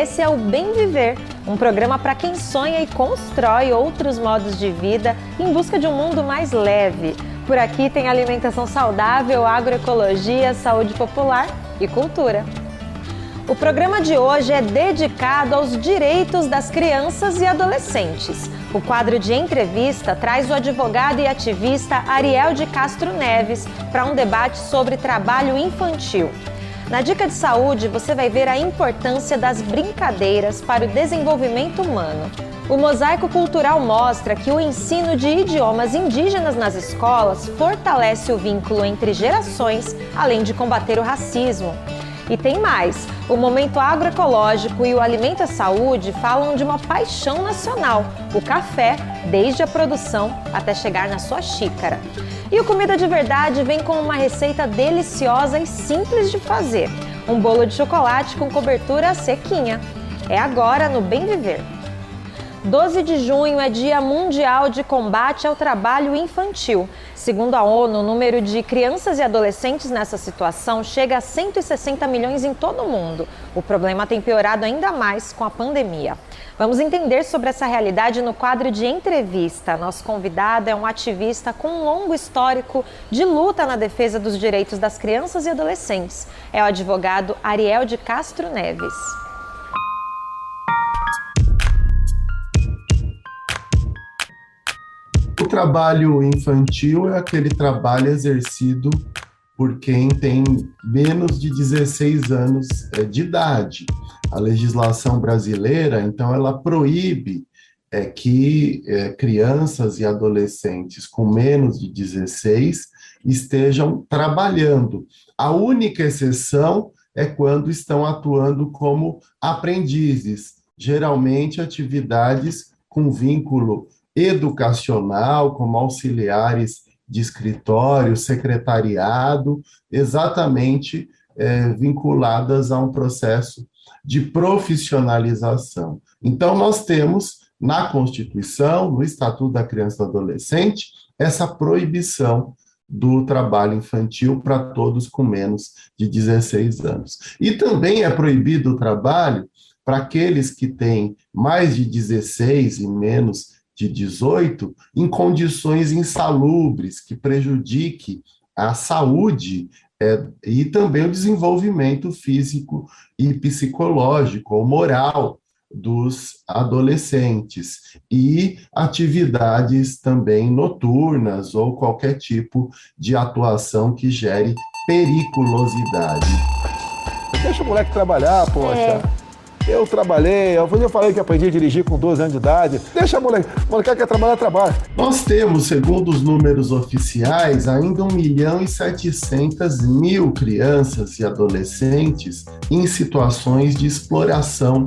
esse é o Bem Viver, um programa para quem sonha e constrói outros modos de vida em busca de um mundo mais leve. Por aqui tem alimentação saudável, agroecologia, saúde popular e cultura. O programa de hoje é dedicado aos direitos das crianças e adolescentes. O quadro de entrevista traz o advogado e ativista Ariel de Castro Neves para um debate sobre trabalho infantil. Na Dica de Saúde, você vai ver a importância das brincadeiras para o desenvolvimento humano. O Mosaico Cultural mostra que o ensino de idiomas indígenas nas escolas fortalece o vínculo entre gerações, além de combater o racismo. E tem mais, o Momento Agroecológico e o Alimento à Saúde falam de uma paixão nacional, o café, desde a produção até chegar na sua xícara. E o Comida de Verdade vem com uma receita deliciosa e simples de fazer, um bolo de chocolate com cobertura sequinha. É agora no Bem Viver. 12 de junho é Dia Mundial de Combate ao Trabalho Infantil. Segundo a ONU, o número de crianças e adolescentes nessa situação chega a 160 milhões em todo o mundo. O problema tem piorado ainda mais com a pandemia. Vamos entender sobre essa realidade no quadro de entrevista. Nosso convidado é um ativista com um longo histórico de luta na defesa dos direitos das crianças e adolescentes. É o advogado Ariel de Castro Neves. O trabalho infantil é aquele trabalho exercido por quem tem menos de 16 anos de idade. A legislação brasileira, então, ela proíbe que crianças e adolescentes com menos de 16 estejam trabalhando. A única exceção é quando estão atuando como aprendizes, geralmente atividades com vínculo educacional, como auxiliares de escritório, secretariado, exatamente vinculadas a um processo de profissionalização. Então, nós temos na Constituição, no Estatuto da Criança e do Adolescente, essa proibição do trabalho infantil para todos com menos de 16 anos. E também é proibido o trabalho para aqueles que têm mais de 16 e menos de 18, em condições insalubres, que prejudique a saúde e também o desenvolvimento físico e psicológico ou moral dos adolescentes, e atividades também noturnas ou qualquer tipo de atuação que gere periculosidade. Deixa o moleque trabalhar, poxa. Eu trabalhei, eu falei que aprendi a dirigir com 12 anos de idade. Deixa a molecada quer trabalhar, trabalha. Nós temos, segundo os números oficiais, ainda 1.700.000 crianças e adolescentes em situações de exploração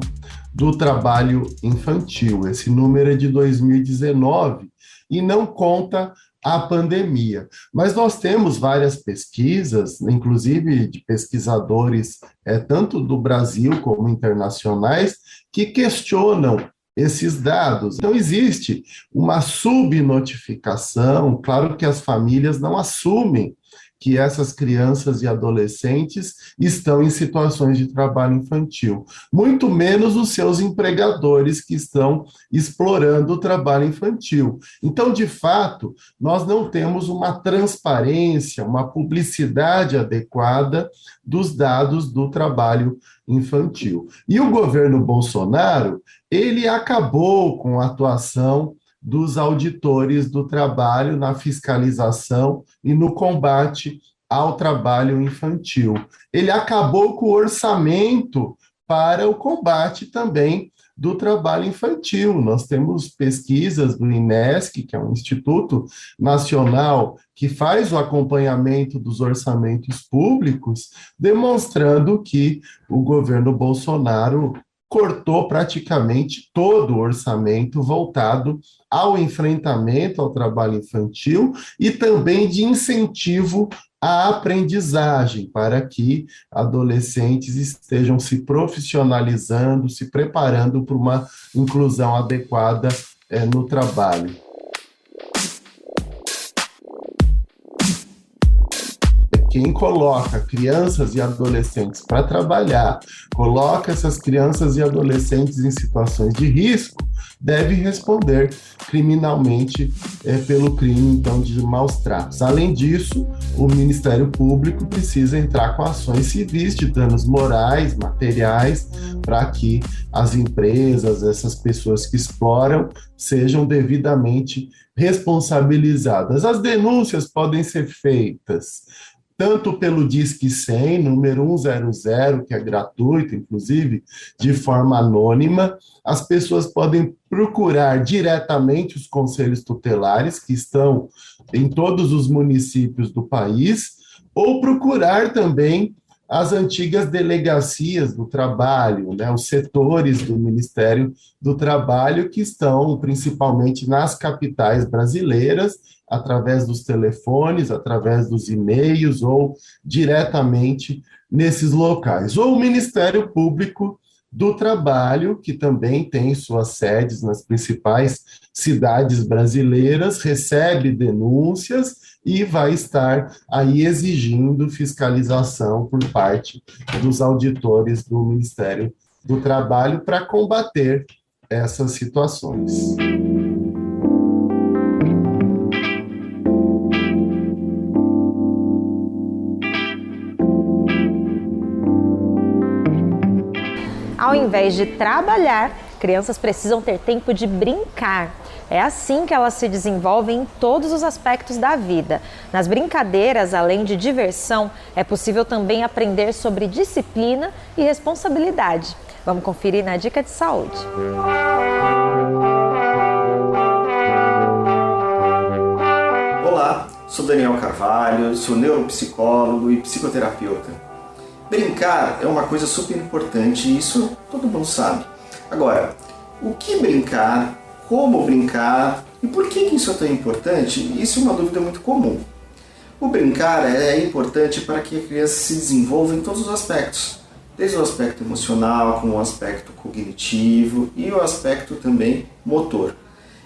do trabalho infantil. Esse número é de 2019 e não conta a pandemia. Mas nós temos várias pesquisas, inclusive de pesquisadores tanto do Brasil como internacionais, que questionam esses dados. Então, existe uma subnotificação, claro que as famílias não assumem que essas crianças e adolescentes estão em situações de trabalho infantil, muito menos os seus empregadores que estão explorando o trabalho infantil. Então, de fato, nós não temos uma transparência, uma publicidade adequada dos dados do trabalho infantil. E o governo Bolsonaro, ele acabou com a atuação dos auditores do trabalho na fiscalização e no combate ao trabalho infantil. Ele acabou com o orçamento para o combate também do trabalho infantil. Nós temos pesquisas do INESC, que é um Instituto Nacional que faz o acompanhamento dos orçamentos públicos, demonstrando que o governo Bolsonaro cortou praticamente todo o orçamento voltado ao enfrentamento ao trabalho infantil e também de incentivo à aprendizagem, para que adolescentes estejam se profissionalizando, se preparando para uma inclusão adequada no trabalho. quem coloca crianças e adolescentes para trabalhar, coloca essas crianças e adolescentes em situações de risco, deve responder criminalmente pelo crime, então, de maus tratos. Além disso, o Ministério Público precisa entrar com ações civis de danos morais, materiais, para que as empresas, essas pessoas que exploram, sejam devidamente responsabilizadas. As denúncias podem ser feitas tanto pelo Disque 100, número 100, que é gratuito, inclusive, de forma anônima. As pessoas podem procurar diretamente os conselhos tutelares, que estão em todos os municípios do país, ou procurar também as antigas delegacias do trabalho, né, os setores do Ministério do Trabalho, que estão principalmente nas capitais brasileiras, através dos telefones, através dos e-mails ou diretamente nesses locais. Ou o Ministério Público do Trabalho, que também tem suas sedes nas principais cidades brasileiras, recebe denúncias e vai estar aí exigindo fiscalização por parte dos auditores do Ministério do Trabalho para combater essas situações. Ao invés de trabalhar, crianças precisam ter tempo de brincar. É assim que elas se desenvolvem em todos os aspectos da vida. Nas brincadeiras, além de diversão, é possível também aprender sobre disciplina e responsabilidade. Vamos conferir na Dica de Saúde. Olá, sou Daniel Carvalho, sou neuropsicólogo e psicoterapeuta. Brincar é uma coisa super importante, isso todo mundo sabe. Agora, o que brincar, como brincar e por que isso é tão importante? Isso é uma dúvida muito comum. O brincar é importante para que a criança se desenvolva em todos os aspectos, desde o aspecto emocional, como o aspecto cognitivo e o aspecto também motor.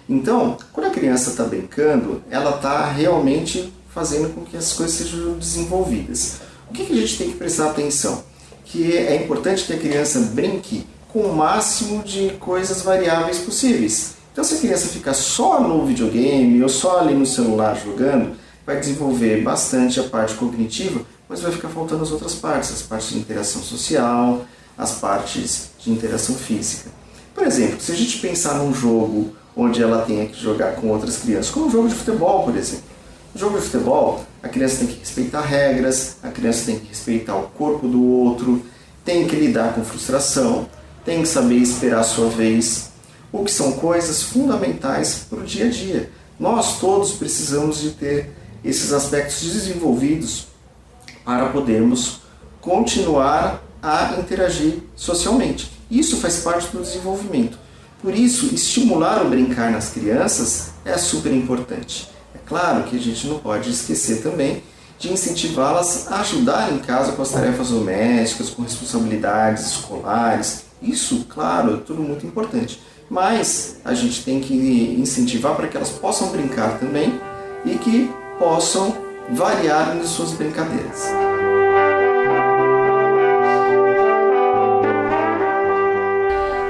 Então, quando a criança está brincando, ela está realmente fazendo com que as coisas sejam desenvolvidas. O que a gente tem que prestar atenção? Que é importante que a criança brinque com o máximo de coisas variáveis possíveis. Então, se a criança ficar só no videogame ou só ali no celular jogando, vai desenvolver bastante a parte cognitiva, mas vai ficar faltando as outras partes, as partes de interação social, as partes de interação física. Por exemplo, se a gente pensar num jogo onde ela tenha que jogar com outras crianças, como um jogo de futebol, por exemplo. No jogo de futebol, a criança tem que respeitar regras, a criança tem que respeitar o corpo do outro, tem que lidar com frustração, tem que saber esperar a sua vez, o que são coisas fundamentais para o dia a dia. Nós todos precisamos de ter esses aspectos desenvolvidos para podermos continuar a interagir socialmente. Isso faz parte do desenvolvimento. Por isso, estimular o brincar nas crianças é super importante. É claro que a gente não pode esquecer também de incentivá-las a ajudar em casa com as tarefas domésticas, com responsabilidades escolares. Isso, claro, é tudo muito importante. Mas a gente tem que incentivar para que elas possam brincar também e que possam variar nas suas brincadeiras.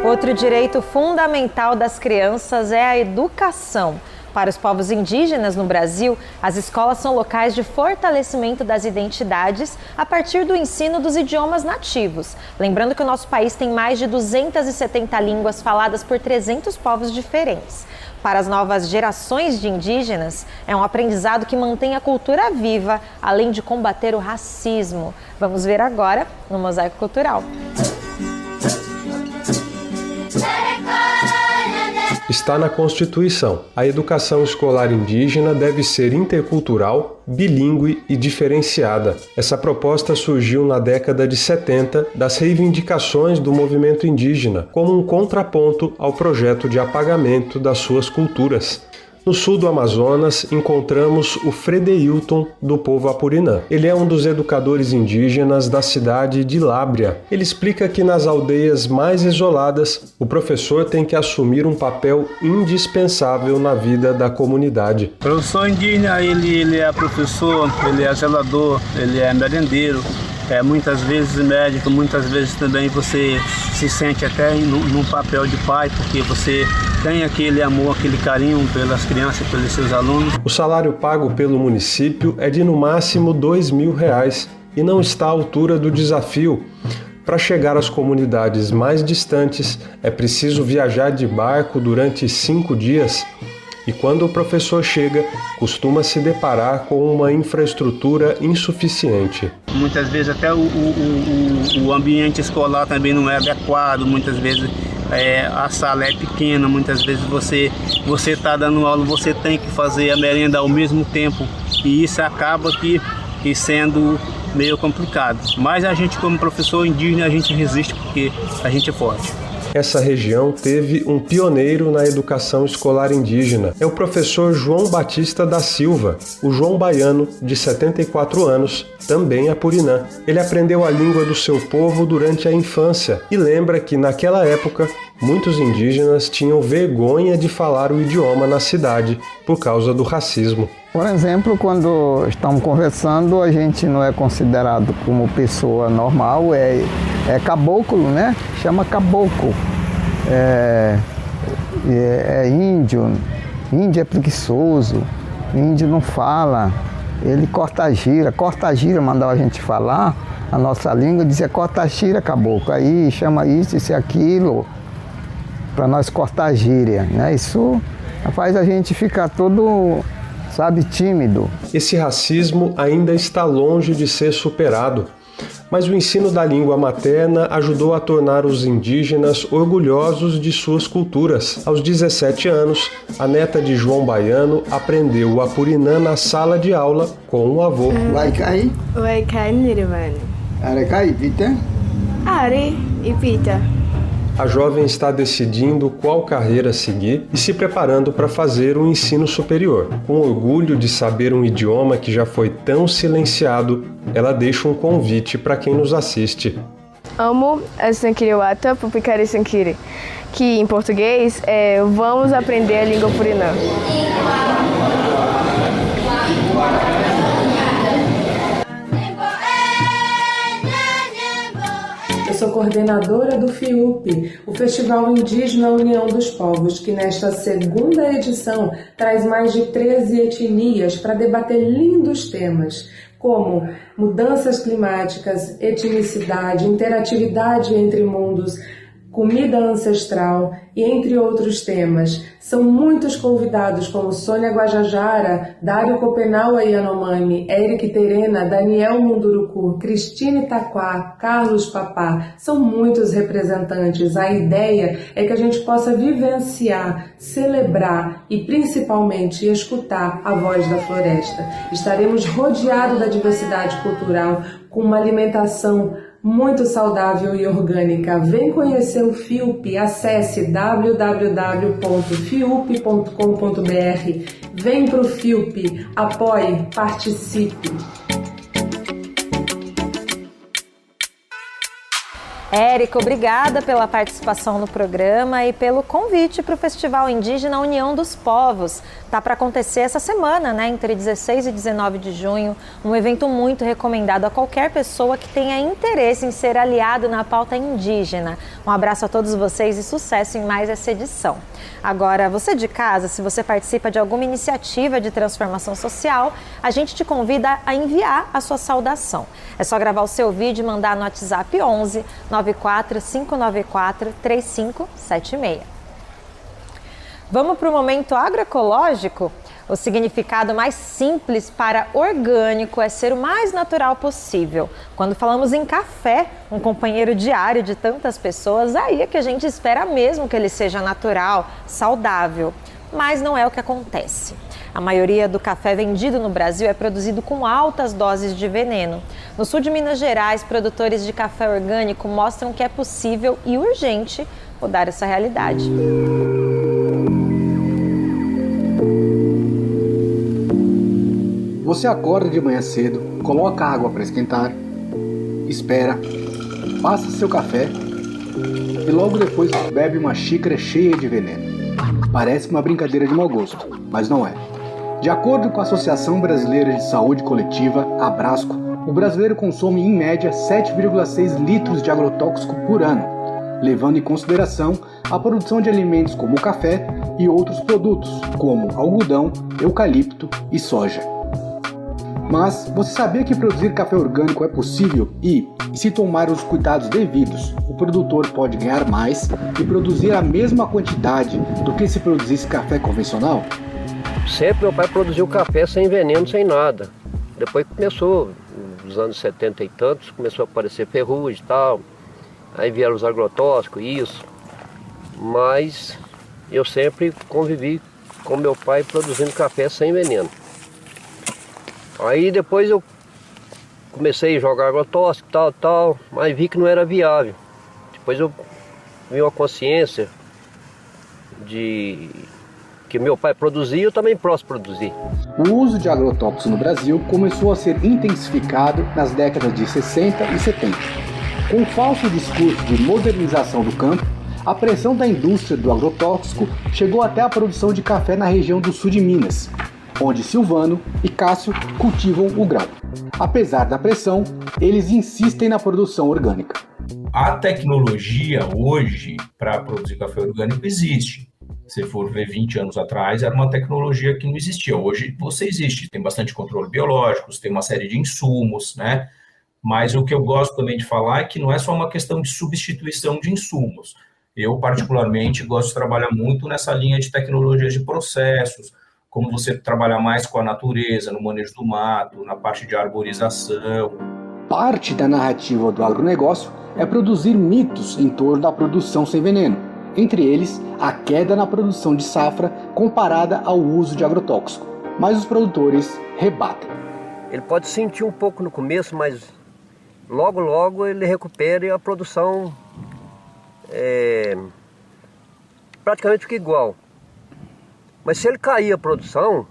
Outro direito fundamental das crianças é a educação. Para os povos indígenas no Brasil, as escolas são locais de fortalecimento das identidades a partir do ensino dos idiomas nativos. Lembrando que o nosso país tem mais de 270 línguas faladas por 300 povos diferentes. Para as novas gerações de indígenas, é um aprendizado que mantém a cultura viva, além de combater o racismo. Vamos ver agora no Mosaico Cultural. Está na Constituição. A educação escolar indígena deve ser intercultural, bilíngue e diferenciada. Essa proposta surgiu na década de 70 das reivindicações do movimento indígena, como um contraponto ao projeto de apagamento das suas culturas. No sul do Amazonas, encontramos o Fredeilton, do povo Apurinã. Ele é um dos educadores indígenas da cidade de Lábrea. Ele explica que nas aldeias mais isoladas, o professor tem que assumir um papel indispensável na vida da comunidade. O professor indígena, ele é professor, ele é zelador, ele é merendeiro, muitas vezes médico, muitas vezes também você se sente até num papel de pai, porque você tem aquele amor, aquele carinho pelas crianças, pelos seus alunos. O salário pago pelo município é de no máximo R$2.000 e não está à altura do desafio. Para chegar às comunidades mais distantes, é preciso viajar de barco durante 5 dias. E quando o professor chega, costuma se deparar com uma infraestrutura insuficiente. Muitas vezes até o ambiente escolar também não é adequado, muitas vezes a sala é pequena, muitas vezes você está dando aula, você tem que fazer a merenda ao mesmo tempo e isso acaba que sendo meio complicado. Mas a gente, como professor indígena, a gente resiste porque a gente é forte. Essa região teve um pioneiro na educação escolar indígena. É o professor João Batista da Silva, o João Baiano, de 74 anos, também apurinã. Ele aprendeu a língua do seu povo durante a infância e lembra que, naquela época, muitos indígenas tinham vergonha de falar o idioma na cidade por causa do racismo. Por exemplo, quando estamos conversando, a gente não é considerado como pessoa normal, é caboclo, né? Chama caboclo. É índio, índio é preguiçoso, índio não fala, ele corta a gira, mandava a gente falar, a nossa língua dizia corta a gira, caboclo, aí chama isso e aquilo, para nós cortar a gíria, né? Isso faz a gente ficar todo, tímido. Esse racismo ainda está longe de ser superado, mas o ensino da língua materna ajudou a tornar os indígenas orgulhosos de suas culturas. Aos 17 anos, a neta de João Baiano aprendeu o apurinã na sala de aula com o avô. Waikai nirvana. Arekai pita? Are e pita. A jovem está decidindo qual carreira seguir e se preparando para fazer o ensino superior. Com orgulho de saber um idioma que já foi tão silenciado, ela deixa um convite para quem nos assiste. Amo a Sankiri Wata Pupikari Sankiri, que em português é vamos aprender a língua apurinã. Eu sou coordenadora do FIUP, o Festival Indígena União dos Povos, que nesta segunda edição traz mais de 13 etnias para debater lindos temas, como mudanças climáticas, etnicidade, interatividade entre mundos, comida ancestral e entre outros temas. São muitos convidados como Sônia Guajajara, Dário Copenaua Yanomami, Eric Terena, Daniel Munduruku, Cristine Taquá, Carlos Papá. São muitos representantes. A ideia é que a gente possa vivenciar, celebrar e principalmente escutar a voz da floresta. Estaremos rodeados da diversidade cultural, com uma alimentação muito saudável e orgânica. Vem conhecer o FIUP, acesse www.fiup.com.br. Vem pro FIUP, apoie, participe. Érico, obrigada pela participação no programa e pelo convite para o Festival Indígena União dos Povos. Tá para acontecer essa semana, né, entre 16 e 19 de junho, um evento muito recomendado a qualquer pessoa que tenha interesse em ser aliado na pauta indígena. Um abraço a todos vocês e sucesso em mais essa edição. Agora, você de casa, se você participa de alguma iniciativa de transformação social, a gente te convida a enviar a sua saudação. É só gravar o seu vídeo e mandar no WhatsApp 11 94594 3576. Vamos para o momento agroecológico? O significado mais simples para orgânico é ser o mais natural possível. Quando falamos em café, um companheiro diário de tantas pessoas, aí é que a gente espera mesmo que ele seja natural, saudável. Mas não é o que acontece. A maioria do café vendido no Brasil é produzido com altas doses de veneno. No sul de Minas Gerais, produtores de café orgânico mostram que é possível e urgente mudar essa realidade. Você acorda de manhã cedo, coloca a água para esquentar, espera, passa seu café e logo depois bebe uma xícara cheia de veneno. Parece uma brincadeira de mau gosto, mas não é. De acordo com a Associação Brasileira de Saúde Coletiva, Abrasco, o brasileiro consome em média 7,6 litros de agrotóxico por ano, levando em consideração a produção de alimentos como o café e outros produtos, como algodão, eucalipto e soja. Mas você sabia que produzir café orgânico é possível e, se tomar os cuidados devidos, o produtor pode ganhar mais e produzir a mesma quantidade do que se produzisse café convencional? Sempre meu pai produziu café sem veneno, sem nada. Depois começou, nos anos 70 e tantos, começou a aparecer ferrugem e tal. Aí vieram os agrotóxicos, isso. Mas eu sempre convivi com meu pai produzindo café sem veneno. Aí depois eu comecei a jogar agrotóxico, tal, mas vi que não era viável. Depois eu vi uma consciência de que meu pai produzia e eu também posso produzir. O uso de agrotóxicos no Brasil começou a ser intensificado nas décadas de 60 e 70. Com o falso discurso de modernização do campo, a pressão da indústria do agrotóxico chegou até a produção de café na região do sul de Minas, onde Silvano e Cássio cultivam o grão. Apesar da pressão, eles insistem na produção orgânica. A tecnologia hoje para produzir café orgânico existe. Se for ver 20 anos atrás, era uma tecnologia que não existia. Hoje você existe, tem bastante controle biológico, tem uma série de insumos, né? Mas o que eu gosto também de falar é que não é só uma questão de substituição de insumos. Eu, particularmente, gosto de trabalhar muito nessa linha de tecnologias de processos, como você trabalhar mais com a natureza, no manejo do mato, na parte de arborização. Parte da narrativa do agronegócio é produzir mitos em torno da produção sem veneno. Entre eles, a queda na produção de safra comparada ao uso de agrotóxico. Mas os produtores rebatem. Ele pode sentir um pouco no começo, mas logo ele recupera e a produção praticamente fica igual. Mas se ele cair a produção,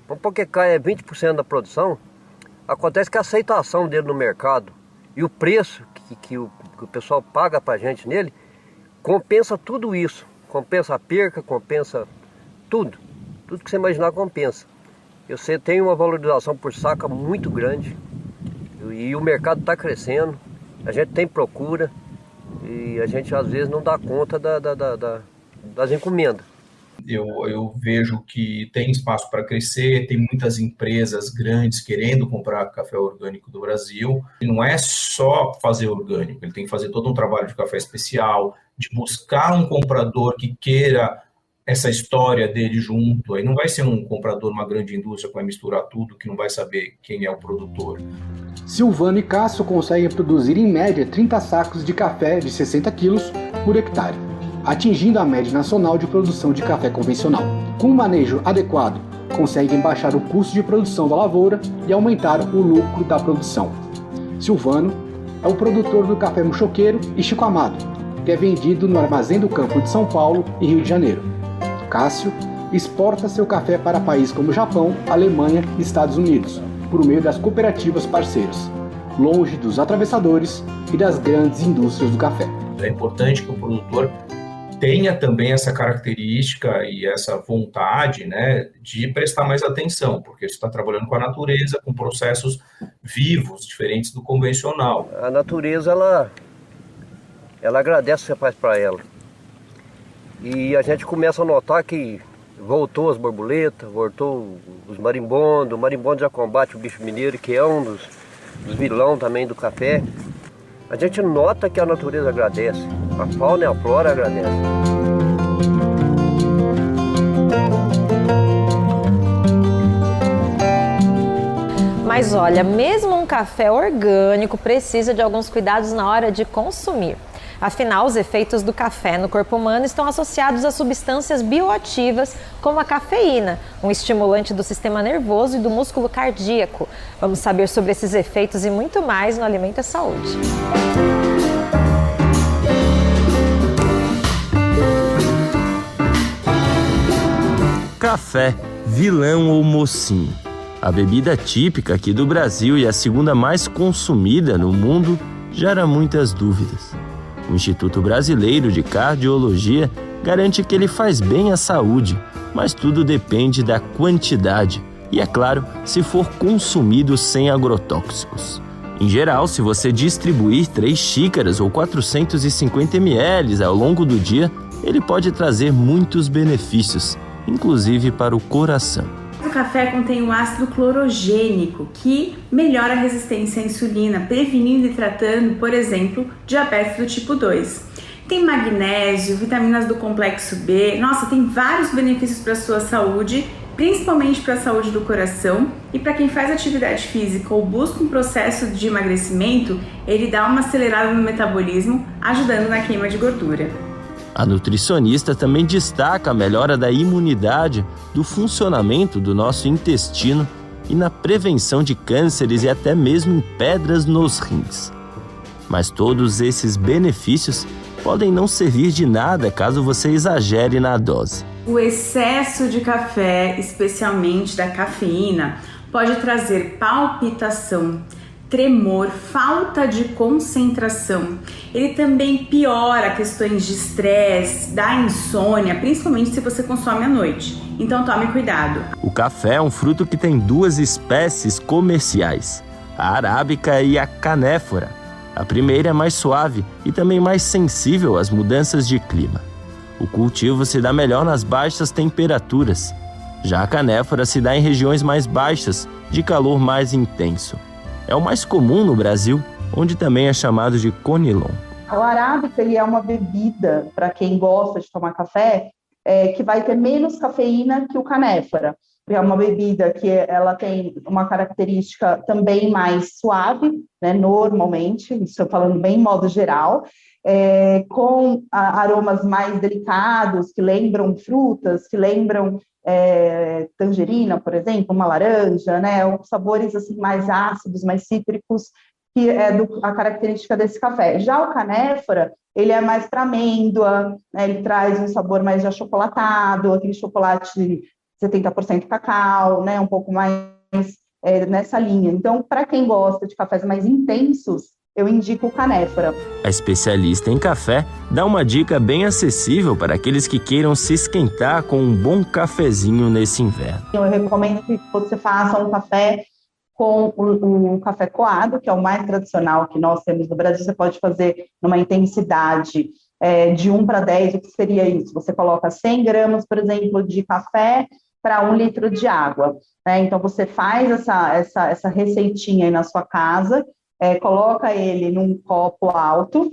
vamos porque cai 20% da produção, acontece que a aceitação dele no mercado e o preço que o pessoal paga pra gente nele, compensa tudo isso. Compensa a perca, compensa tudo. Tudo que você imaginar compensa. Você tem uma valorização por saca muito grande e o mercado está crescendo, a gente tem procura e a gente às vezes não dá conta das encomendas. Eu vejo que tem espaço para crescer, tem muitas empresas grandes querendo comprar café orgânico do Brasil. E não é só fazer orgânico, ele tem que fazer todo um trabalho de café especial, de buscar um comprador que queira essa história dele junto. Aí não vai ser um comprador, uma grande indústria que vai misturar tudo, que não vai saber quem é o produtor. Silvano e Cássio conseguem produzir em média 30 sacos de café de 60 quilos por hectare, atingindo a média nacional de produção de café convencional. Com um manejo adequado, conseguem baixar o custo de produção da lavoura e aumentar o lucro da produção. Silvano é o produtor do café Muxoqueiro e Chico Amado, que é vendido no Armazém do Campo de São Paulo e Rio de Janeiro. Cássio exporta seu café para países como Japão, Alemanha e Estados Unidos, por meio das cooperativas parceiras, longe dos atravessadores e das grandes indústrias do café. É importante que o produtor tenha também essa característica e essa vontade, né, de prestar mais atenção, porque você está trabalhando com a natureza, com processos vivos, diferentes do convencional. A natureza, ela agradece o que você faz para ela. E a gente começa a notar que voltou as borboletas, voltou os marimbondos. O marimbondo já combate o bicho mineiro, que é um dos vilão também do café. A gente nota que a natureza agradece, a fauna e a flora agradecem. Mas olha, mesmo um café orgânico precisa de alguns cuidados na hora de consumir. Afinal, os efeitos do café no corpo humano estão associados a substâncias bioativas, como a cafeína, um estimulante do sistema nervoso e do músculo cardíaco. Vamos saber sobre esses efeitos e muito mais no Alimento é Saúde. Café, vilão ou mocinho? A bebida típica aqui do Brasil e a segunda mais consumida no mundo gera muitas dúvidas. O Instituto Brasileiro de Cardiologia garante que ele faz bem à saúde, mas tudo depende da quantidade e, é claro, se for consumido sem agrotóxicos. Em geral, se você distribuir 3 xícaras ou 450 ml ao longo do dia, ele pode trazer muitos benefícios, inclusive para o coração. O café contém o ácido clorogênico, que melhora a resistência à insulina, prevenindo e tratando, por exemplo, diabetes do tipo 2. Tem magnésio, vitaminas do complexo B, tem vários benefícios para a sua saúde, principalmente para a saúde do coração, e para quem faz atividade física ou busca um processo de emagrecimento, ele dá uma acelerada no metabolismo, ajudando na queima de gordura. A nutricionista também destaca a melhora da imunidade, do funcionamento do nosso intestino e na prevenção de cânceres e até mesmo em pedras nos rins. Mas todos esses benefícios podem não servir de nada caso você exagere na dose. O excesso de café, especialmente da cafeína, pode trazer palpitação, tremor, falta de concentração. Ele também piora questões de estresse, da insônia, principalmente se você consome à noite. Então tome cuidado. O café é um fruto que tem 2 espécies comerciais, a arábica e a canéfora. A primeira é mais suave e também mais sensível às mudanças de clima. O cultivo se dá melhor nas baixas temperaturas. Já a canéfora se dá em regiões mais baixas, de calor mais intenso. É o mais comum no Brasil, onde também é chamado de conilon. O arábica ele é uma bebida, para quem gosta de tomar café, que vai ter menos cafeína que o canéfora. É uma bebida que ela tem uma característica também mais suave, né, normalmente, estou falando bem em modo geral, com aromas mais delicados, que lembram frutas, que lembram tangerina, por exemplo, uma laranja, né, sabores assim, mais ácidos, mais cítricos, que é a característica desse café. Já o canéfora, ele é mais para amêndoa, né, ele traz um sabor mais achocolatado, aquele chocolate 70% cacau, né, um pouco mais nessa linha. Então, para quem gosta de cafés mais intensos, eu indico o canéfora. A especialista em café dá uma dica bem acessível para aqueles que queiram se esquentar com um bom cafezinho nesse inverno. Eu recomendo que você faça um café com o café coado, que é o mais tradicional que nós temos no Brasil. Você pode fazer numa intensidade de 1 para 10, o que seria isso? Você coloca 100 gramas, por exemplo, de café para 1 litro de água. Né? Então, você faz essa receitinha aí na sua casa, coloca ele num copo alto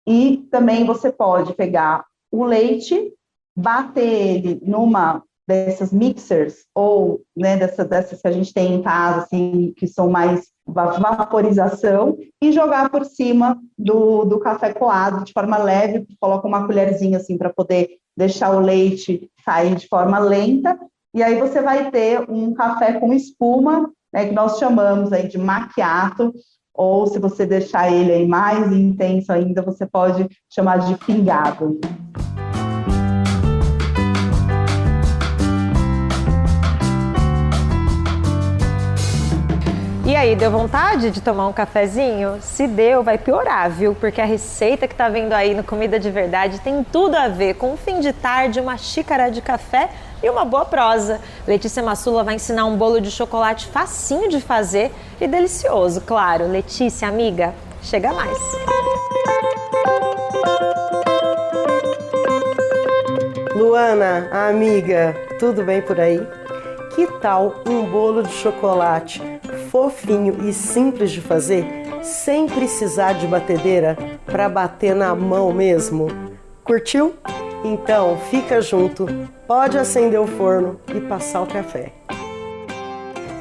e também você pode pegar o leite, bater ele numa dessas mixers ou né, dessas que a gente tem em casa, assim, que são mais vaporização, e jogar por cima do café coado de forma leve, coloca uma colherzinha assim para poder deixar o leite cair de forma lenta, e aí você vai ter um café com espuma, né, que nós chamamos aí de macchiato, ou se você deixar ele aí mais intenso ainda, você pode chamar de pingado. E aí, deu vontade de tomar um cafezinho? Se deu, vai piorar, viu? Porque a receita que tá vendo aí no Comida de Verdade tem tudo a ver com um fim de tarde, uma xícara de café e uma boa prosa. Letícia Massula vai ensinar um bolo de chocolate facinho de fazer e delicioso, claro. Letícia, amiga, chega mais. Luana, amiga, tudo bem por aí? Que tal um bolo de chocolate fofinho e simples de fazer, sem precisar de batedeira, para bater na mão mesmo? Curtiu? Então fica junto, pode acender o forno e passar o café.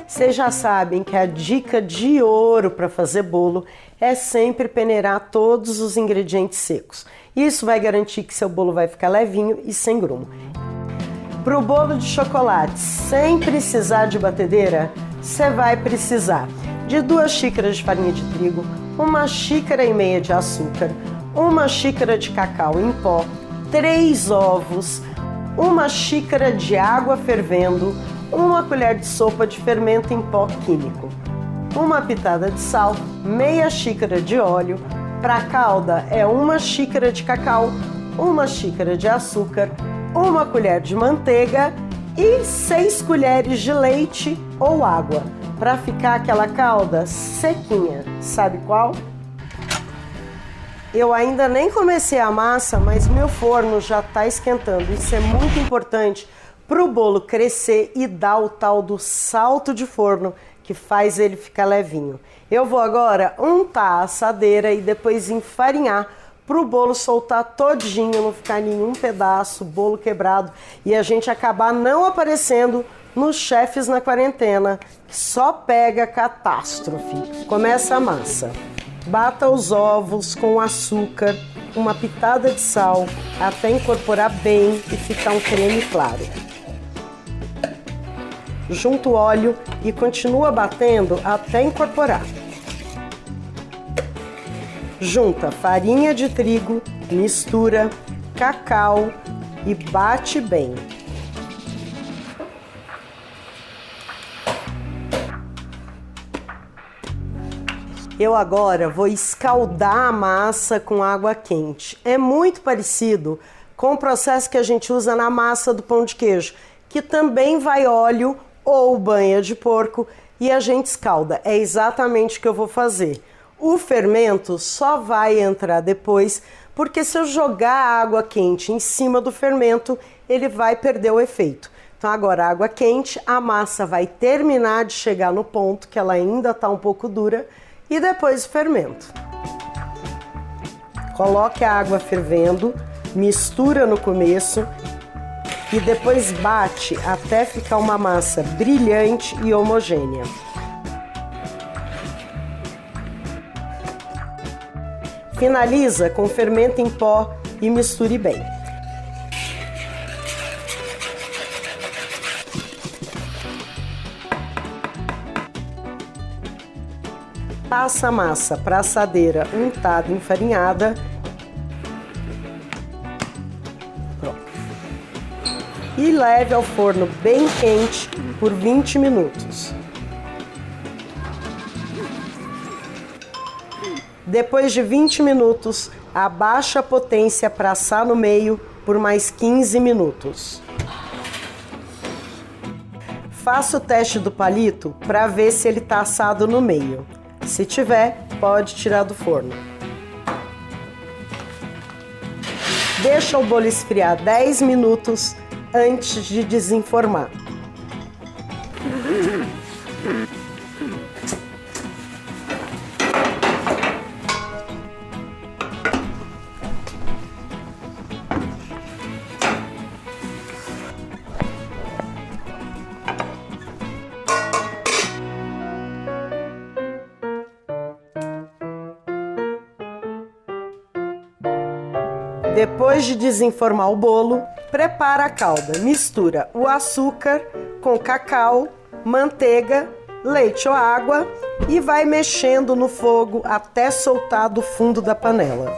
Vocês já sabem que a dica de ouro para fazer bolo é sempre peneirar todos os ingredientes secos. Isso vai garantir que seu bolo vai ficar levinho e sem grumo. Para o bolo de chocolate sem precisar de batedeira, você vai precisar de 2 xícaras de farinha de trigo, 1,5 xícaras de açúcar, 1 xícara de cacau em pó, 3 ovos, 1 xícara de água fervendo, 1 colher de sopa de fermento em pó químico, 1 pitada de sal, meia xícara de óleo. Para a calda é 1 xícara de cacau, 1 xícara de açúcar, 1 colher de manteiga e 6 colheres de leite ou água, para ficar aquela calda sequinha. Sabe qual? Eu ainda nem comecei a massa, mas meu forno já está esquentando. Isso é muito importante para o bolo crescer e dar o tal do salto de forno, que faz ele ficar levinho. Eu vou agora untar a assadeira e depois enfarinhar para o bolo soltar todinho, não ficar nenhum pedaço, bolo quebrado e a gente acabar não aparecendo nos chefes na quarentena, que só pega catástrofe. Começa a massa. Bata os ovos com açúcar, uma pitada de sal, até incorporar bem e ficar um creme claro. Junta o óleo e continua batendo até incorporar. Junta farinha de trigo, mistura, cacau e bate bem. Eu agora vou escaldar a massa com água quente. É muito parecido com o processo que a gente usa na massa do pão de queijo, que também vai óleo ou banha de porco e a gente escalda. É exatamente o que eu vou fazer. O fermento só vai entrar depois, porque se eu jogar a água quente em cima do fermento, ele vai perder o efeito. Então agora a água quente, a massa vai terminar de chegar no ponto, que ela ainda está um pouco dura, e depois o fermento. Coloque a água fervendo, mistura no começo e depois bate até ficar uma massa brilhante e homogênea. Finaliza com fermento em pó e misture bem. Passa a massa para a assadeira untada e enfarinhada. Pronto. E leve ao forno bem quente por 20 minutos. Depois de 20 minutos, abaixa a potência para assar no meio por mais 15 minutos. Faça o teste do palito para ver se ele está assado no meio. Se tiver, pode tirar do forno. Deixa o bolo esfriar 10 minutos antes de desenformar. Depois de desenformar o bolo, prepara a calda. Mistura o açúcar com cacau, manteiga, leite ou água e vai mexendo no fogo até soltar do fundo da panela.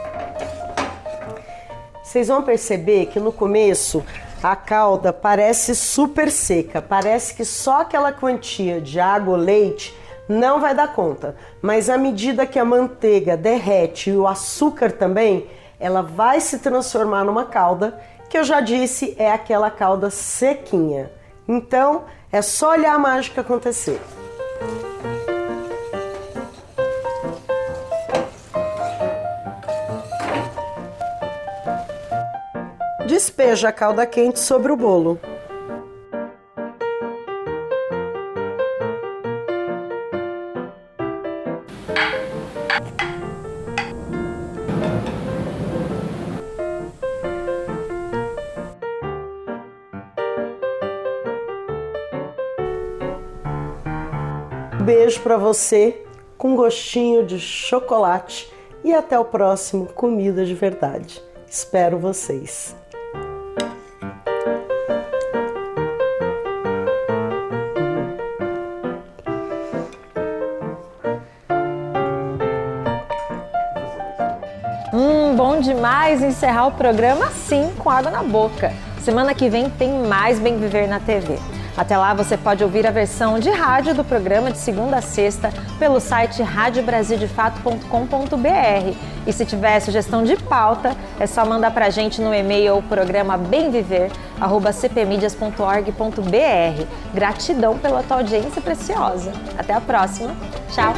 Vocês vão perceber que no começo a calda parece super seca, parece que só aquela quantia de água ou leite não vai dar conta. Mas à medida que a manteiga derrete e o açúcar também, ela vai se transformar numa calda, que eu já disse é aquela calda sequinha. Então, é só olhar a mágica acontecer. Despeja a calda quente sobre o bolo. Beijo para você com gostinho de chocolate e até o próximo Comida de Verdade. Espero vocês. Bom demais encerrar o programa assim, com água na boca. Semana que vem tem mais Bem Viver na TV. Até lá você pode ouvir a versão de rádio do programa de segunda a sexta pelo site radiobrasildefato.com.br. E se tiver sugestão de pauta, é só mandar pra gente no e-mail programa bemviver@cpmedias.org.br. Gratidão pela tua audiência preciosa. Até a próxima. Tchau!